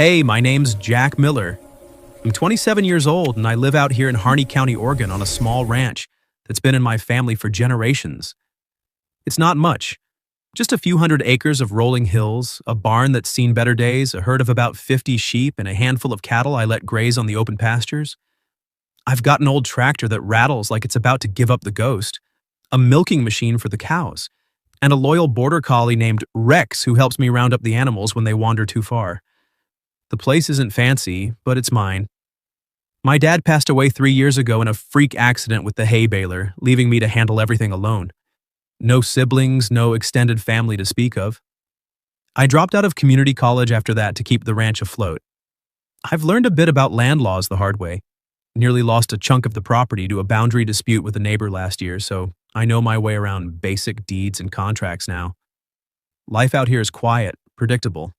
Hey, my name's Jack Miller. I'm 27 years old and I live out here in Harney County, Oregon on a small ranch that's been in my family for generations. It's not much, just a few hundred acres of rolling hills, a barn that's seen better days, a herd of about 50 sheep, and a handful of cattle I let graze on the open pastures. I've got an old tractor that rattles like it's about to give up the ghost, a milking machine for the cows, and a loyal border collie named Rex who helps me round up the animals when they wander too far. The place isn't fancy, but it's mine. My dad passed away 3 years ago in a freak accident with the hay baler, leaving me to handle everything alone. No siblings, no extended family to speak of. I dropped out of community college after that to keep the ranch afloat. I've learned a bit about land laws the hard way. Nearly lost a chunk of the property to a boundary dispute with a neighbor last year, so I know my way around basic deeds and contracts now. Life out here is quiet, predictable.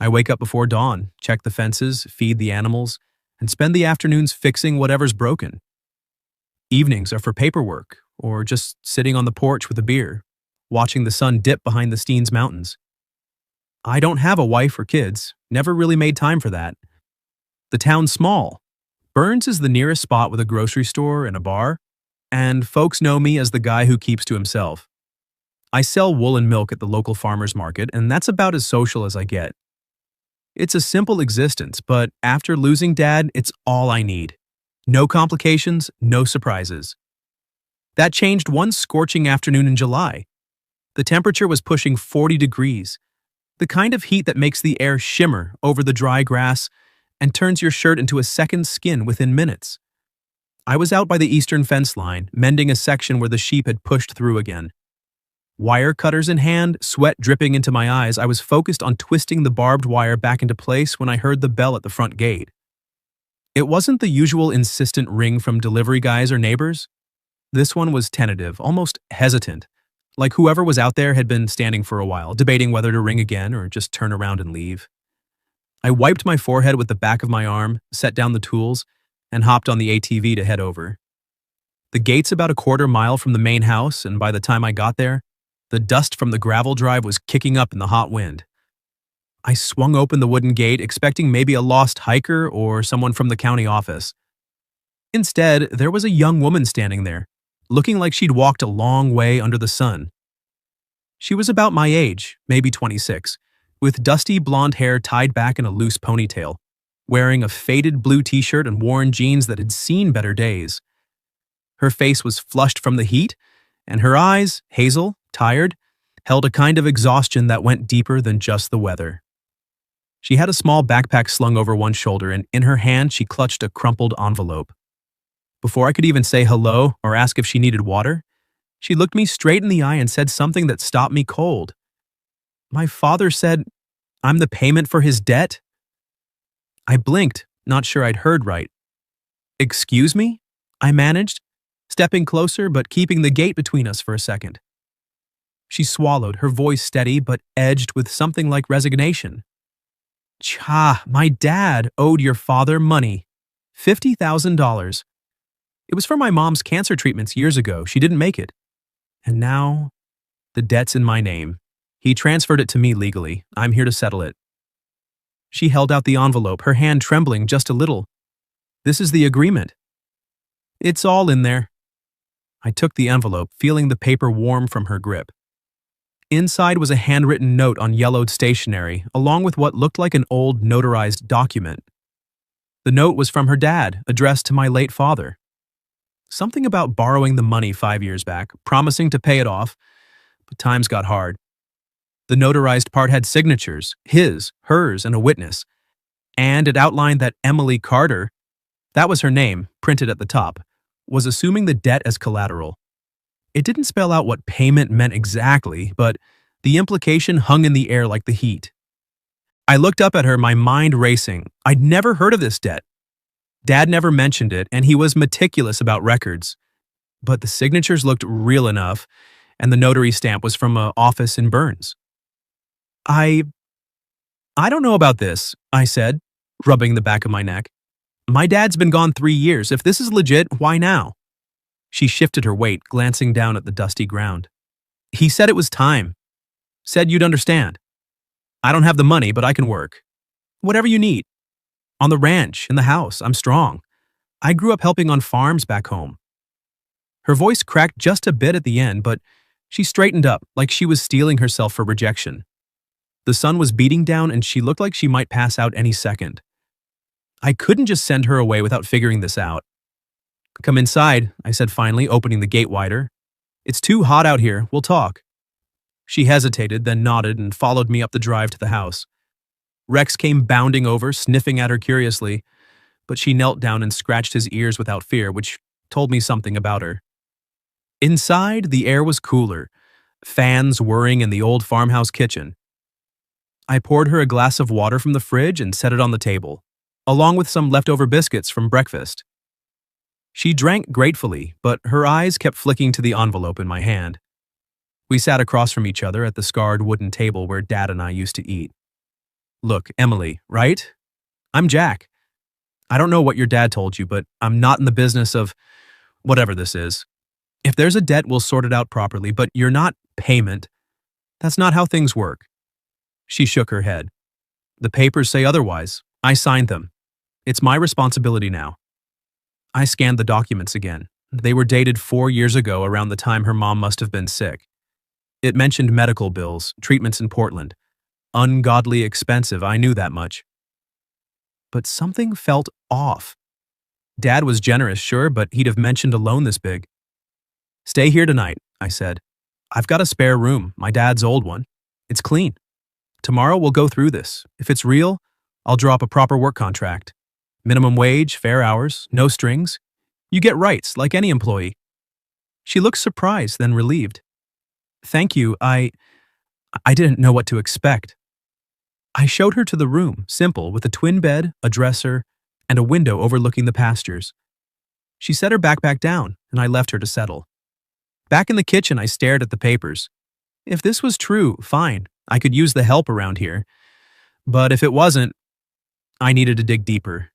I wake up before dawn, check the fences, feed the animals, and spend the afternoons fixing whatever's broken. Evenings are for paperwork, or just sitting on the porch with a beer, watching the sun dip behind the Steens Mountains. I don't have a wife or kids, never really made time for that. The town's small. Burns is the nearest spot with a grocery store and a bar, and folks know me as the guy who keeps to himself. I sell wool and milk at the local farmer's market, and that's about as social as I get. It's a simple existence, but after losing Dad, it's all I need. No complications, no surprises. That changed one scorching afternoon in July. The temperature was pushing 40 degrees, the kind of heat that makes the air shimmer over the dry grass and turns your shirt into a second skin within minutes. I was out by the eastern fence line, mending a section where the sheep had pushed through again. Wire cutters in hand, sweat dripping into my eyes, I was focused on twisting the barbed wire back into place when I heard the bell at the front gate. It wasn't the usual insistent ring from delivery guys or neighbors. This one was tentative, almost hesitant, like whoever was out there had been standing for a while, debating whether to ring again or just turn around and leave. I wiped my forehead with the back of my arm, set down the tools, and hopped on the ATV to head over. The gate's about a quarter mile from the main house, and by the time I got there, the dust from the gravel drive was kicking up in the hot wind. I swung open the wooden gate, expecting maybe a lost hiker or someone from the county office. Instead, there was a young woman standing there, looking like she'd walked a long way under the sun. She was about my age, maybe 26, with dusty blonde hair tied back in a loose ponytail, wearing a faded blue t-shirt and worn jeans that had seen better days. Her face was flushed from the heat, and her eyes, hazel, tired, held a kind of exhaustion that went deeper than just the weather. She had a small backpack slung over one shoulder, and in her hand she clutched a crumpled envelope. Before I could even say hello or ask if she needed water, she looked me straight in the eye and said something that stopped me cold. My father said, "I'm the payment for his debt?" I blinked, not sure I'd heard right. "Excuse me?" I managed, stepping closer but keeping the gate between us for a second. She swallowed, her voice steady but edged with something like resignation. "Cha, my dad owed your father money. $50,000. It was for my mom's cancer treatments years ago. She didn't make it. And now, the debt's in my name. He transferred it to me legally. I'm here to settle it." She held out the envelope, her hand trembling just a little. "This is the agreement." "It's all in there." I took the envelope, feeling the paper warm from her grip. Inside was a handwritten note on yellowed stationery, along with what looked like an old notarized document. The note was from her dad, addressed to my late father. Something about borrowing the money 5 years back, promising to pay it off, but times got hard. The notarized part had signatures, his, hers, and a witness, and it outlined that Emily Carter, that was her name, printed at the top, was assuming the debt as collateral. It didn't spell out what payment meant exactly, but the implication hung in the air like the heat. I looked up at her, my mind racing. I'd never heard of this debt. Dad never mentioned it, and he was meticulous about records. But the signatures looked real enough, and the notary stamp was from an office in Burns. I don't know about this," I said, rubbing the back of my neck. "My dad's been gone 3 years. If this is legit, why now?" She shifted her weight, glancing down at the dusty ground. "He said it was time. Said you'd understand. I don't have the money, but I can work. Whatever you need. On the ranch, in the house, I'm strong. I grew up helping on farms back home. Her voice cracked just a bit at the end, but she straightened up like she was steeling herself for rejection. The sun was beating down and she looked like she might pass out any second. I couldn't just send her away without figuring this out. "Come inside," I said finally, opening the gate wider. "It's too hot out here, we'll talk." She hesitated, then nodded and followed me up the drive to the house. Rex came bounding over, sniffing at her curiously, but she knelt down and scratched his ears without fear, which told me something about her. Inside, the air was cooler, fans whirring in the old farmhouse kitchen. I poured her a glass of water from the fridge and set it on the table, along with some leftover biscuits from breakfast. She drank gratefully, but her eyes kept flicking to the envelope in my hand. We sat across from each other at the scarred wooden table where Dad and I used to eat. "Look, Emily, right? I'm Jack. I don't know what your dad told you, but I'm not in the business of whatever this is. If there's a debt, we'll sort it out properly, but you're not payment. That's not how things work." She shook her head. "The papers say otherwise. I signed them. It's my responsibility now." I scanned the documents again. They were dated 4 years ago, around the time her mom must have been sick. It mentioned medical bills, treatments in Portland. Ungodly expensive, I knew that much. But something felt off. Dad was generous, sure, but he'd have mentioned a loan this big. "Stay here tonight," I said. "I've got a spare room, my dad's old one. It's clean. Tomorrow we'll go through this. If it's real, I'll draw up a proper work contract. Minimum wage, fair hours, no strings. You get rights, like any employee." She looked surprised, then relieved. "Thank you, I didn't know what to expect." I showed her to the room, simple, with a twin bed, a dresser, and a window overlooking the pastures. She set her backpack down, and I left her to settle. Back in the kitchen, I stared at the papers. If this was true, fine, I could use the help around here. But if it wasn't, I needed to dig deeper.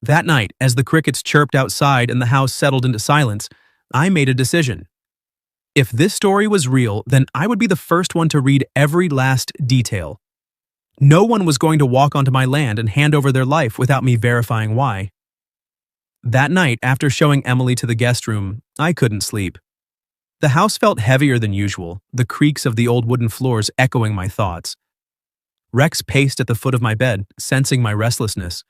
That night, as the crickets chirped outside and the house settled into silence, I made a decision. If this story was real, then I would be the first one to read every last detail. No one was going to walk onto my land and hand over their life without me verifying why. That night, after showing Emily to the guest room, I couldn't sleep. The house felt heavier than usual, the creaks of the old wooden floors echoing my thoughts. Rex paced at the foot of my bed, sensing my restlessness,